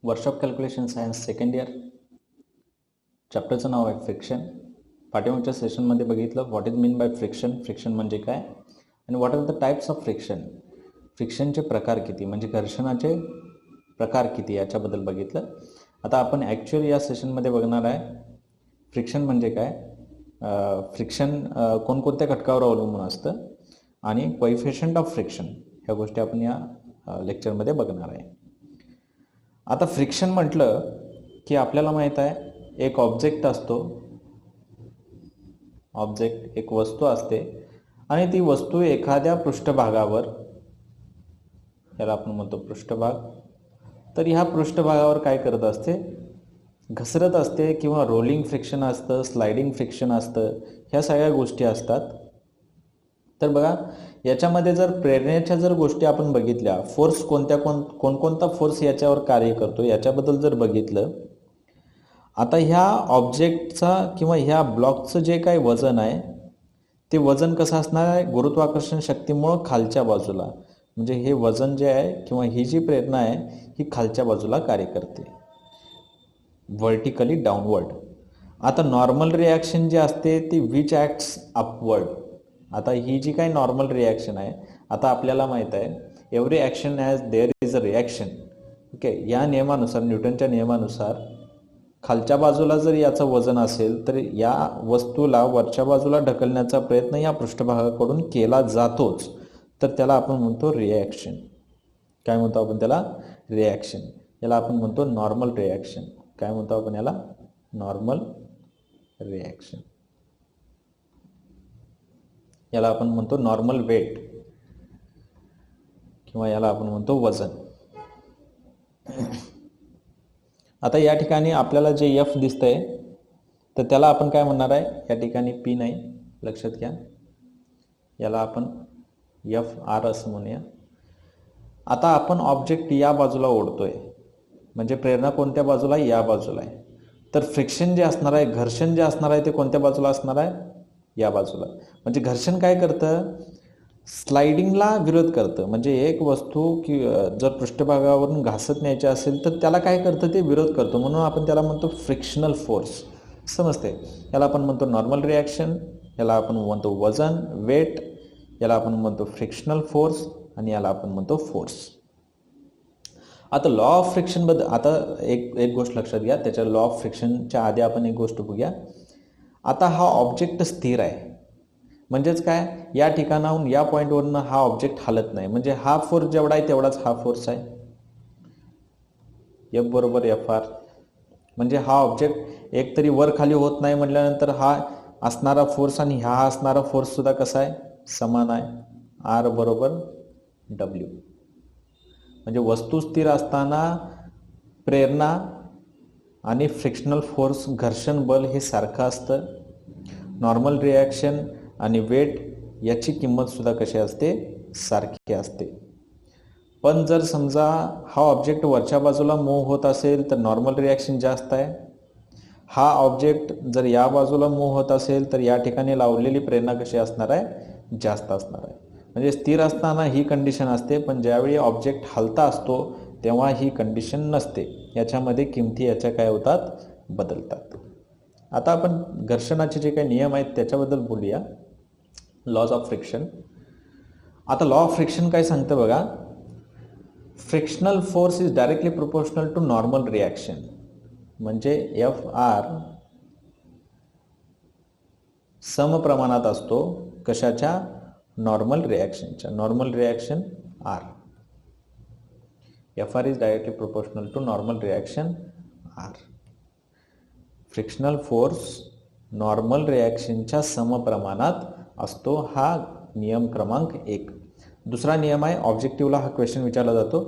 Workshop calculation science second year. चॅप्टरचं नाव आहे फ्रिक्शन. पाठीमागच्या सेशनमध्ये बघितलं what is mean by friction, friction म्हणजे काय आणि what are the types of friction, फ्रिक्शनचे प्रकार किती म्हणजे घर्षणाचे प्रकार किती याच्याबद्दल बघितलं. आता आपण ॲक्च्युअली या सेशनमध्ये बघणार आहे फ्रिक्शन म्हणजे काय, फ्रिक्शन कोणकोणत्या घटकावर अवलंबून असतं आणि कोएफिशियंट ऑफ फ्रिक्शन ह्या गोष्टी आपण या लेक्चरमध्ये बघणार आहे. आता फ्रिक्शन म्हटलं की आपल्याला माहीत आहे एक ऑब्जेक्ट असतो, ऑब्जेक्ट एक वस्तू असते आणि ती वस्तू एखाद्या पृष्ठभागावर, याला आपण म्हणतो पृष्ठभाग, तर ह्या पृष्ठभागावर काय करत असते, घसरत असते किंवा रोलिंग फ्रिक्शन असतं, स्लायडिंग फ्रिक्शन असतं, ह्या सगळ्या गोष्टी असतात. तर बघा याच्यामध्ये जर प्रेरणेच्या जर गोष्टी आपण बघितल्या, फोर्स कोणकोणता फोर्स याच्यावर कार्य करतो याच्याबद्दल जर बघितलं, आता ह्या ऑब्जेक्टचा किंवा ह्या ब्लॉकचं जे काही वजन आहे ते वजन कसं असणार आहे, गुरुत्वाकर्षण शक्तीमुळं खालच्या बाजूला, म्हणजे हे वजन जे आहे किंवा ही जी प्रेरणा आहे ही खालच्या बाजूला कार्य करते, व्हर्टिकली डाऊनवर्ड. आता नॉर्मल रिॲक्शन जे असते ती विच ॲक्ट्स अपवर्ड. आता ही जी काही नॉर्मल रिॲक्शन आहे, आता आपल्याला माहीत आहे every action as there is a reaction. Okay, या नियमानुसार, न्यूटनच्या नियमानुसार खालच्या बाजूला जर याचं वजन असेल तर या वस्तूला वरच्या बाजूला ढकलण्याचा प्रयत्न या पृष्ठभागाकडून केला जातोच, तर त्याला आपण म्हणतो रिॲक्शन. काय म्हणतो आपण त्याला, रिॲक्शन. याला आपण म्हणतो नॉर्मल रिॲक्शन. काय म्हणतो आपण याला, नॉर्मल रिॲक्शन. याला आपण म्हणतो नॉर्मल वेट किंवा याला आपण म्हणतो वजन. आता या ठिकाणी आपल्याला जे एफ दिसतंय तर त्याला आपण काय म्हणणार आहे, या ठिकाणी पी नाही, लक्षात घ्या, याला आपण एफ आर असं म्हणूया. आता आपण ऑब्जेक्ट या बाजूला ओढतोय, म्हणजे प्रेरणा कोणत्या बाजूला, या बाजूला आहे, तर फ्रिक्शन जे असणार आहे, घर्षण जे असणार आहे ते कोणत्या बाजूला असणार आहे, या बाजूला. म्हणजे घर्षण काय करतं, स्लायडिंगला विरोध करतं. म्हणजे एक वस्तू की जर पृष्ठभागावरून घासत न्यायची असेल तर त्याला काय करतं, ते विरोध करतो, म्हणून आपण त्याला म्हणतो फ्रिक्शनल फोर्स. समजते, याला आपण म्हणतो नॉर्मल रिॲक्शन, याला आपण म्हणतो वजन, वेट, याला आपण म्हणतो फ्रिक्शनल फोर्स आणि याला आपण म्हणतो फोर्स. आता लॉ ऑफ फ्रिक्शनबद्दल आता एक गोष्ट लक्षात घ्या, त्याच्या लॉ ऑफ फ्रिक्शनच्या आधी आपण एक गोष्ट बघूया. आता हा ऑब्जेक्ट स्थिर आहे, म्हणजेच काय, या ठिकाणाहून या पॉईंटवरनं हा ऑब्जेक्ट हालत नाही, म्हणजे हा फोर्स जेवढा आहे तेवढाच हा फोर्स आहे, एफ बरोबर एफ आर. म्हणजे हा ऑब्जेक्ट एक तरी वर खाली होत नाही म्हटल्यानंतर हा असणारा फोर्स आणि हा असणारा फोर्स सुद्धा कसा आहे, समान आहे, आर बरोबर डब्ल्यू. म्हणजे वस्तू स्थिर असताना प्रेरणा आणि फ्रिक्शनल फोर्स, घर्षण बल हे सारखं असतं. नॉर्मल रिॲक्शन आणि वेट याची किंमतसुद्धा कशी असते, सारखी असते. पण जर समजा हा ऑब्जेक्ट वरच्या बाजूला मूव्ह होत असेल तर नॉर्मल रिॲक्शन जास्त आहे, हा ऑब्जेक्ट जर या बाजूला मूव्ह होत असेल तर या ठिकाणी लावलेली प्रेरणा कशी असणार आहे, जास्त असणार आहे. म्हणजे स्थिर असताना ही कंडिशन असते, पण ज्यावेळी ऑब्जेक्ट हलता असतो तेव्हा ही कंडिशन नसते. याच्यामध्ये किमती याच्या काय होतात, बदलतात. आता आपण घर्षणाचे जे काही नियम आहेत त्याच्याबद्दल बोलूया, लॉज ऑफ फ्रिक्शन. आता लॉ ऑफ फ्रिक्शन काय सांगतं बघा, frictional force is directly proportional to normal reaction. म्हणजे एफ आर समप्रमाणात असतो कशाच्या, नॉर्मल रिॲक्शनच्या. Normal reaction R, F R is directly proportional to normal reaction R. Frictional force normal रिॲक्शनच्या समप्रमाणात असतो, हा नियम क्रमांक 1. दुसरा नियम आहे, ऑब्जेक्टिव्हला हा क्वेश्चन विचारला जातो,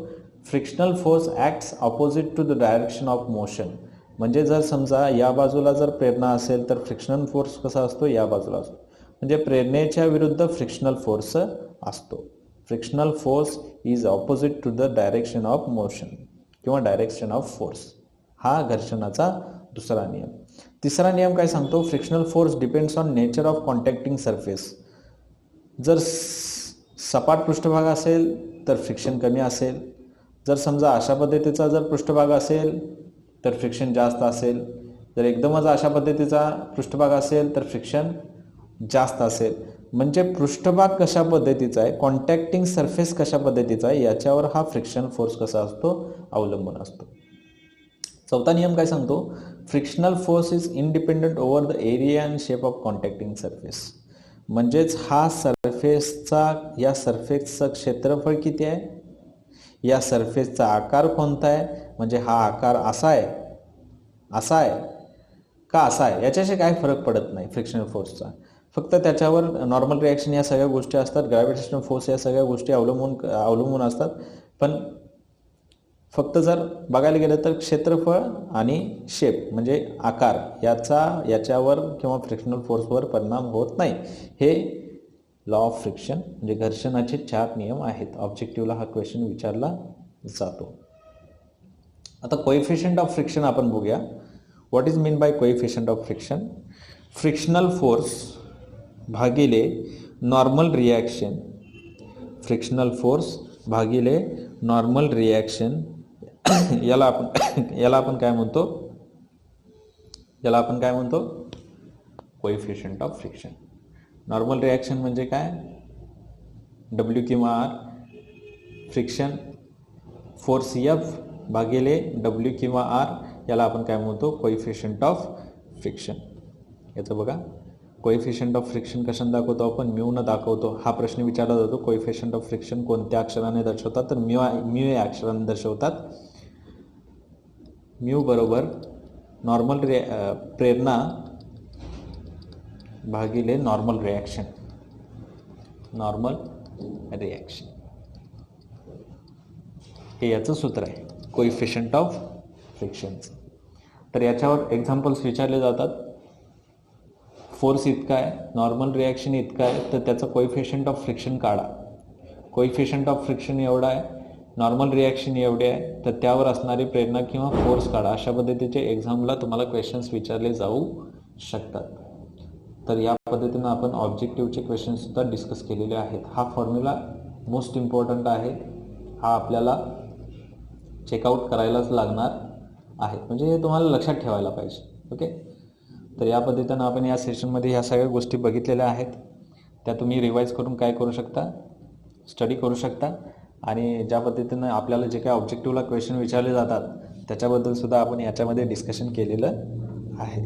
frictional force acts opposite to the direction of motion. म्हणजे जर समजा या बाजूला जर प्रेरणा असेल तर फ्रिक्शनल फोर्स कसा असतो, या बाजूला असतो, म्हणजे प्रेरणेच्या विरुद्ध फ्रिक्शनल फोर्स असतो. Frictional force is opposite to the direction of motion किंवा डायरेक्शन ऑफ फोर्स. हा घर्षणाचा दुसरा नियम. तिसरा नियम काय सांगतो, frictional force depends on nature of contacting surface. जर सपाट पृष्ठभाग असेल तर फ्रिक्शन कमी असेल, जर समजा अशा पद्धतीचा जर पृष्ठभाग असेल तर फ्रिक्शन जास्त असेल, जर एकदमच अशा पद्धतीचा पृष्ठभाग असेल तर फ्रिक्शन जास्त असेल. म्हणजे पृष्ठभाग कशा पद्धतीचा आहे, कॉन्टॅक्टिंग सरफेस कशा पद्धतीचा आहे, याच्यावर हा फ्रिक्शन फोर्स कसा असतो, अवलंबून असतो. चौथा नियम काय सांगतो, frictional force is independent over the area and shape of contacting surface. म्हणजेच हा या सरफेसचं क्षेत्रफळ किती आहे, या सरफेसचा आकार कोणता आहे, म्हणजे हा आकार असा आहे का असा आहे, याच्याशी काय फरक पडत नाही फ्रिक्शनल फोर्सचा. फक्त त्याच्यावर नॉर्मल रिॲक्शन या सगळ्या गोष्टी असतात, ग्रॅव्हिटेशनल फोर्स या सगळ्या गोष्टी अवलंबून असतात. पण फक्त जर बघायला गेलं तर क्षेत्रफळ आणि शेप म्हणजे आकार याच्यावर किंवा फ्रिक्शनल फोर्सवर परिणाम होत नाही. हे लॉ ऑफ फ्रिक्शन म्हणजे घर्षणाचे 4 नियम आहेत. ऑब्जेक्टिव्हला हा क्वेश्चन विचारला जातो. आता कोएफिशियंट ऑफ फ्रिक्शन आपण बघूया. What is mean bye coefficient of friction? Frictional force भागिले नॉर्मल रिॲक्शन, फ्रिक्शनल फोर्स भागिले नॉर्मल रिॲक्शन याला आपण काय म्हणतो, coefficient of friction. Normal reaction म्हणजे काय, W किंवा R, फ्रिक्शन फोर्स F भागिले W किंवा R, याला आपण काय म्हणतो, कोएफिशियंट ऑफ फ्रिक्शन. याचं बघा, कोएफिशियंट ऑफ फ्रिक्शन कशाने दाखवतो आपण, म्यू न दाखवतो. हा प्रश्न विचारला जातो, कोएफिशियंट ऑफ फ्रिक्शन कोणत्या अक्षराने दर्शवतात, तर म्यू या अक्षराने दर्शवतात. म्यू बरोबर नॉर्मल प्रेरणा भागिले नॉर्मल रिॲक्शन, हे याचं सूत्र आहे कोएफिशियंट ऑफ फ्रिक्शनचं. तर याच्यावर एक्झाम्पल्स विचारले जातात. फोर्स इतका आहे, नॉर्मल रिॲक्शन इतका आहे, तर त्याचं कोएफिशियंट ऑफ फ्रिक्शन काढा. कोएफिशियंट ऑफ फ्रिक्शन एवढा आहे, नॉर्मल रिॲक्शन एवढे आहे, तर त्यावर असणारी प्रेरणा किंवा फोर्स काढा. अशा पद्धतीचे एक्झामला तुम्हाला क्वेश्चन्स विचारले जाऊ शकतात. तर या पद्धतीनं आपण ऑब्जेक्टिव्हचे क्वेश्चनसुद्धा डिस्कस केलेले आहेत. हा फॉर्म्युला मोस्ट इम्पॉर्टंट आहे, हा आपल्याला चेकआउट करायलाच लागणार आहे, म्हणजे हे तुम्हाला लक्षात ठेवायला पाहिजे. ओके, तर या पद्धतीनं आपण या सेशनमध्ये ह्या सगळ्या गोष्टी बघितलेल्या आहेत. त्या तुम्ही रिवाईज करून काय करू शकता, स्टडी करू शकता. आणि ज्या पद्धतीनं आपल्याला जे काही ऑब्जेक्टिव्हला क्वेश्चन विचारले जातात त्याच्याबद्दल सुद्धा आपण याच्यामध्ये डिस्कशन केलेलं आहे.